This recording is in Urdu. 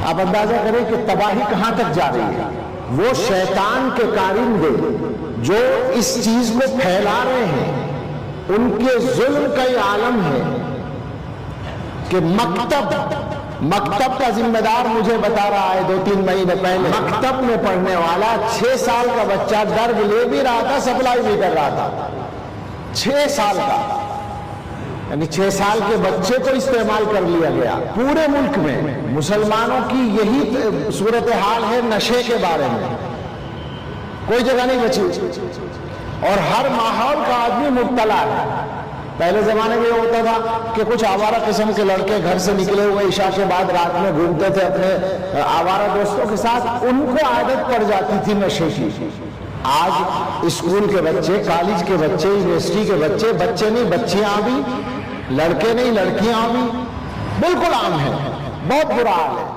آپ اندازہ کریں کہ تباہی کہاں تک جا رہی ہے۔ وہ شیطان کے کارندے جو اس چیز کو پھیلا رہے ہیں، ان کے ظلم کا یہ عالم ہے کہ مکتب کا ذمہ دار مجھے بتا رہا ہے 2-3 مہینے پہلے، مکتب میں پڑھنے والا 6 سال کا بچہ ڈرگ لے بھی رہا تھا، سپلائی بھی کر رہا تھا۔ 6 سال کا، یعنی 6 سال کے بچے کو استعمال کر لیا گیا۔ پورے ملک میں مسلمانوں کی یہی صورتحال ہے نشے کے بارے میں، کوئی جگہ نہیں بچی، اور ہر ماحول کا آدمی مبتلا ہے۔ پہلے زمانے میں یہ ہوتا تھا کہ کچھ آوارہ قسم کے لڑکے گھر سے نکلے ہوئے عشاء کے بعد رات میں گھومتے تھے اپنے آوارہ دوستوں کے ساتھ، ان کو عادت پڑ جاتی تھی نشے کی۔ آج اسکول کے بچے، کالج کے بچے، یونیورسٹی کے بچے نہیں بچیاں بھی، لڑکے نہیں لڑکیاں بھی، بالکل عام ہے، بہت برا حال ہے۔